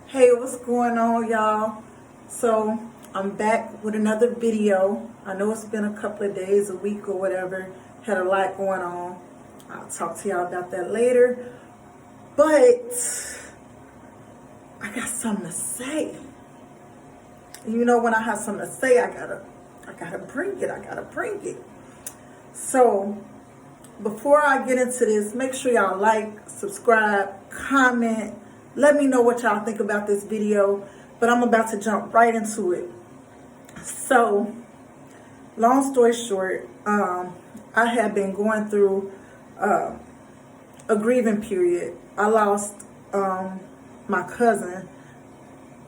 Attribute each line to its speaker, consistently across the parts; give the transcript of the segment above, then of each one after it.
Speaker 1: Hey, what's going on, y'all? So I'm back with another video. I know it's been a couple of days, a week or whatever. Had a lot going on. I'll talk to y'all about that later. But I got something to say. You know, when I have something to say, I gotta bring it. So before I get into this, make sure y'all like, subscribe, comment. Let me know what y'all think about this video, but I'm about to jump right into it. So, long story short, I have been going through a grieving period. I lost my cousin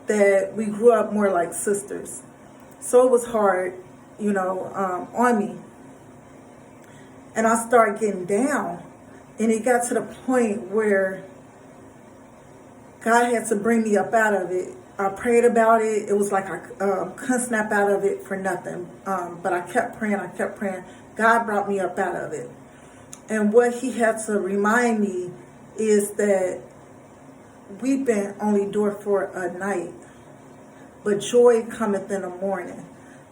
Speaker 1: that we grew up more like sisters. So it was hard, on me. And I started getting down. And it got to the point where God had to bring me up out of it. I prayed about it. It was like I couldn't snap out of it for nothing. But I kept praying. God brought me up out of it. And what he had to remind me is that weeping only endure for a night, but joy cometh in the morning.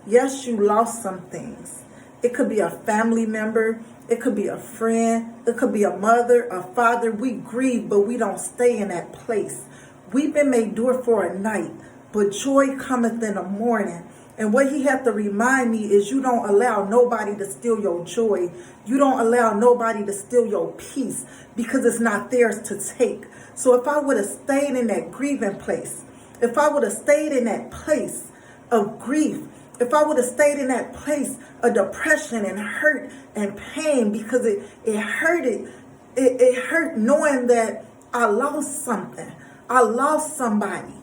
Speaker 1: Yes, you lost some things. It could be a family member. It could be a friend. It could be a mother, a father. We grieve, but we don't stay in that place. Weeping may endure for a night, but joy cometh in the morning. And what he had to remind me is you don't allow nobody to steal your joy. You don't allow nobody to steal your peace because it's not theirs to take. So if I would have stayed in that grieving place, if I would have stayed in that place of grief, if I would have stayed in that place of depression and hurt and pain, because it hurt knowing that I lost something. I lost somebody.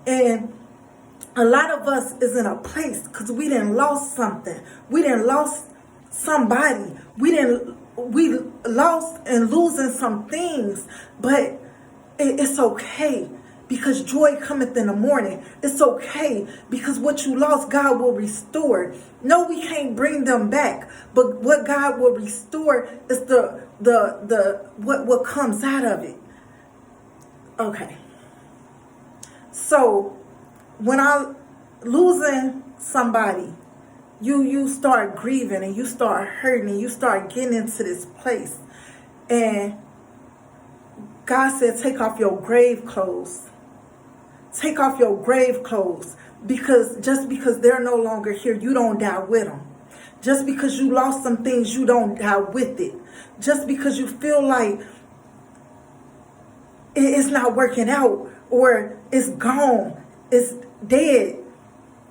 Speaker 1: And a lot of us is in a place because we didn't lost something. We didn't lost somebody. We lost and losing some things, but it's okay. Because joy cometh in the morning. It's okay because what you lost, God will restore. No, we can't bring them back. But what God will restore is what comes out of it. Okay. So when I losing somebody, you start grieving and you start hurting and you start getting into this place. And God said, take off your grave clothes. Take off your grave clothes, because just because they're no longer here, you don't die with them. Just because you lost some things, you don't die with it. Just because you feel like it's not working out or it's gone, it's dead,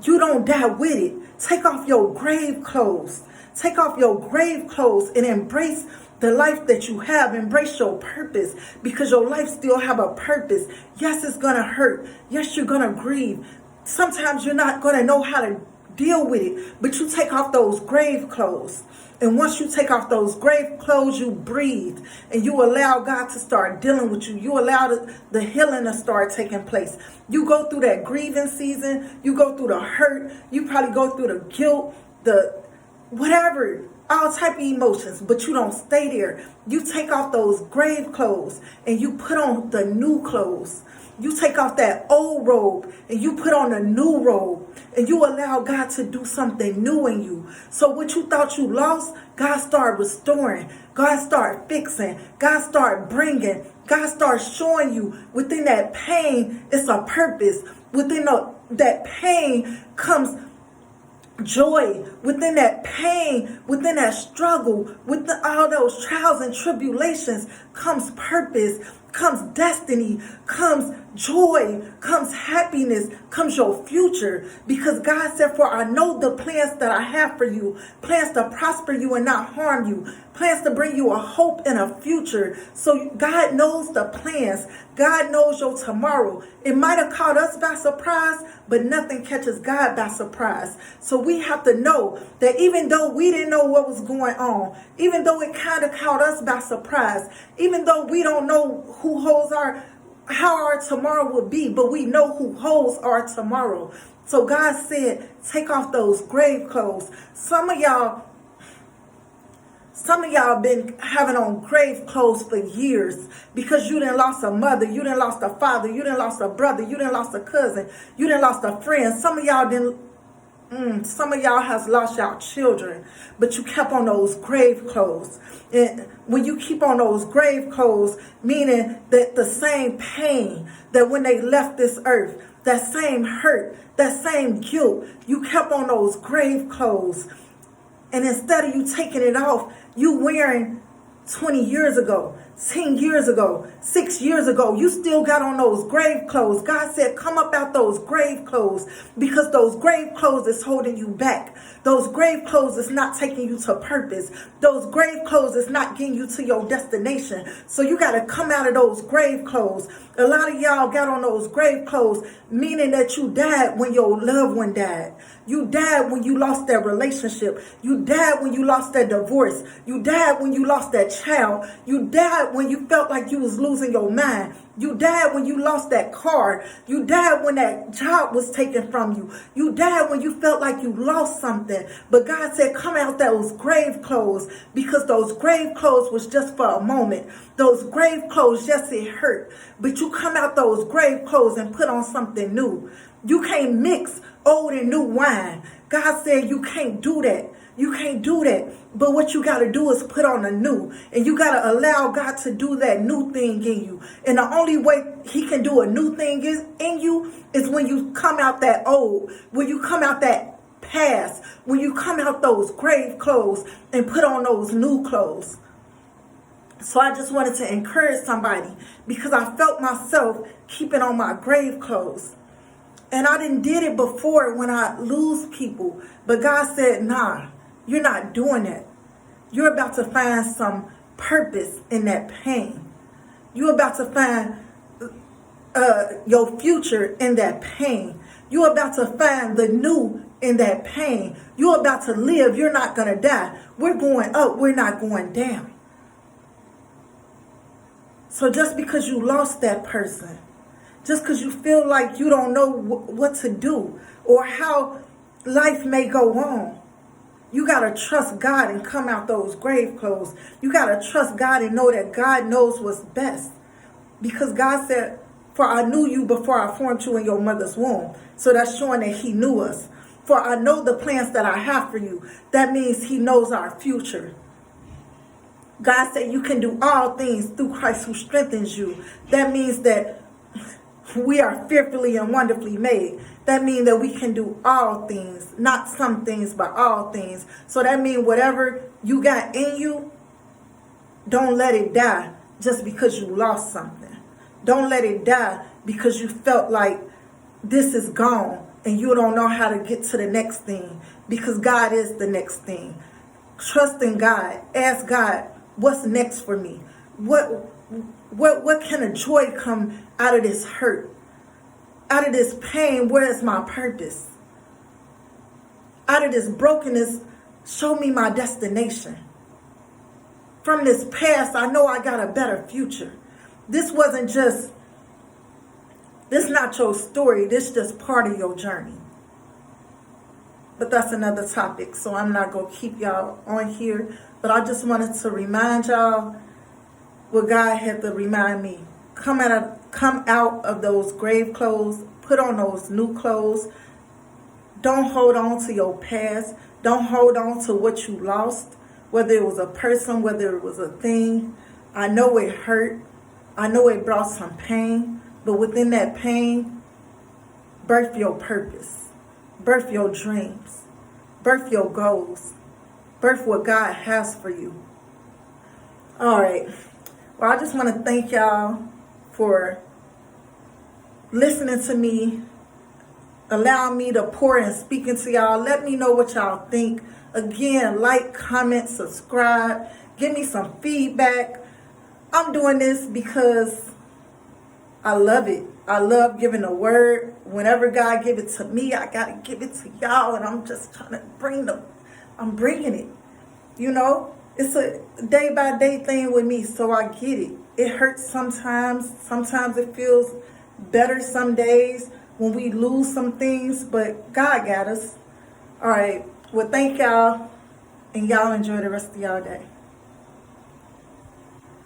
Speaker 1: you don't die with it. Take off your grave clothes. Take off your grave clothes and embrace the life that you have. Embrace your purpose, because your life still have a purpose. Yes, it's going to hurt. Yes, you're going to grieve. Sometimes you're not going to know how to deal with it, but you take off those grave clothes. And once you take off those grave clothes, you breathe and you allow God to start dealing with you. You allow the healing to start taking place. You go through that grieving season. You go through the hurt. You probably go through the guilt, the whatever, all type of emotions, but you don't stay there. You take off those grave clothes and you put on the new clothes. You take off that old robe and you put on a new robe, and you allow God to do something new in you. So what you thought you lost, God started restoring. God started fixing. God started bringing. God started showing you within that pain, it's a purpose. Within that pain comes joy. Within that pain, within that struggle, within all those trials and tribulations comes purpose, comes destiny, comes joy, comes happiness, comes your future. Because God said, for I know the plans that I have for you, plans to prosper you and not harm you, plans to bring you a hope and a future. So God knows the plans. God knows your tomorrow. It might have caught us by surprise, but nothing catches God by surprise. So we have to know that even though we didn't know what was going on, even though it kind of caught us by surprise, even though we don't know how our tomorrow will be, but we know who holds our tomorrow. So God said, take off those grave clothes. Some of Some of y'all been having on grave clothes for years because you done lost a mother, you done lost a father, you done lost a brother, you done lost a cousin, you done lost a friend. Some of y'all has lost y'all children, but you kept on those grave clothes. And when you keep on those grave clothes, meaning that the same pain that when they left this earth, that same hurt, that same guilt, you kept on those grave clothes. And instead of you taking it off, you wearing 20 years ago, 10 years ago, 6 years ago, you still got on those grave clothes. God said, come up out those grave clothes, because those grave clothes is holding you back. Those grave clothes is not taking you to purpose. Those grave clothes is not getting you to your destination. So you got to come out of those grave clothes. A lot of y'all got on those grave clothes, meaning that you died when your loved one died. You died when you lost that relationship. You died when you lost that divorce. You died when you lost that child. You died when you felt like you was losing your mind. You died when you lost that car. You died when that job was taken from you. You died when you felt like you lost something. But God said, come out those grave clothes, because those grave clothes was just for a moment. Those grave clothes, yes, it hurt. But you come out those grave clothes and put on something new. You can't mix old and new wine. God said you can't do that. You can't do that. But what you got to do is put on a new. And you got to allow God to do that new thing in you. And the only way he can do a new thing in you is when you come out that old, when you come out that past, when you come out those grave clothes and put on those new clothes. So I just wanted to encourage somebody, because I felt myself keeping on my grave clothes. And I didn't did it before when I lose people. But God said, nah, you're not doing that. You're about to find some purpose in that pain. You're about to find your future in that pain. You're about to find the new in that pain. You're about to live. You're not going to die. We're going up. We're not going down. So just because you lost that person, just because you feel like you don't know what to do or how life may go on, you got to trust God and come out those grave clothes. You got to trust God and know that God knows what's best. Because God said, for I knew you before I formed you in your mother's womb. So that's showing that he knew us. For I know the plans that I have for you. That means he knows our future. God said you can do all things through Christ who strengthens you. That means that we are fearfully and wonderfully made. That means that we can do all things, not some things, but all things. So that means whatever you got in you, don't let it die just because you lost something. Don't let it die because you felt like this is gone and you don't know how to get to the next thing, because God is the next thing. Trust in God. Ask God, what's next for me? What kind of joy come out of this hurt? Out of this pain, where is my purpose? Out of this brokenness, show me my destination. From this past, I know I got a better future. This not your story. This just part of your journey. But that's another topic, so I'm not going to keep y'all on here. But I just wanted to remind y'all what God had to remind me. Come out of those grave clothes. Put on those new clothes. Don't hold on to your past. Don't hold on to what you lost, whether it was a person, whether it was a thing. I know it hurt. I know it brought some pain. But within that pain, birth your purpose. Birth your dreams. Birth your goals. Birth what God has for you. All right. Well, I just want to thank y'all for listening to me, allowing me to pour and speak into y'all. Let me know what y'all think. Again, like, comment, subscribe. Give me some feedback. I'm doing this because I love it. I love giving a word. Whenever God give it to me, I got to give it to y'all. And I'm just trying to I'm bringing it. You know, it's a day by day thing with me. So I get it. It hurts sometimes. Sometimes it feels better some days when we lose some things. But God got us. All right. Well, thank y'all. And y'all enjoy the rest of y'all day.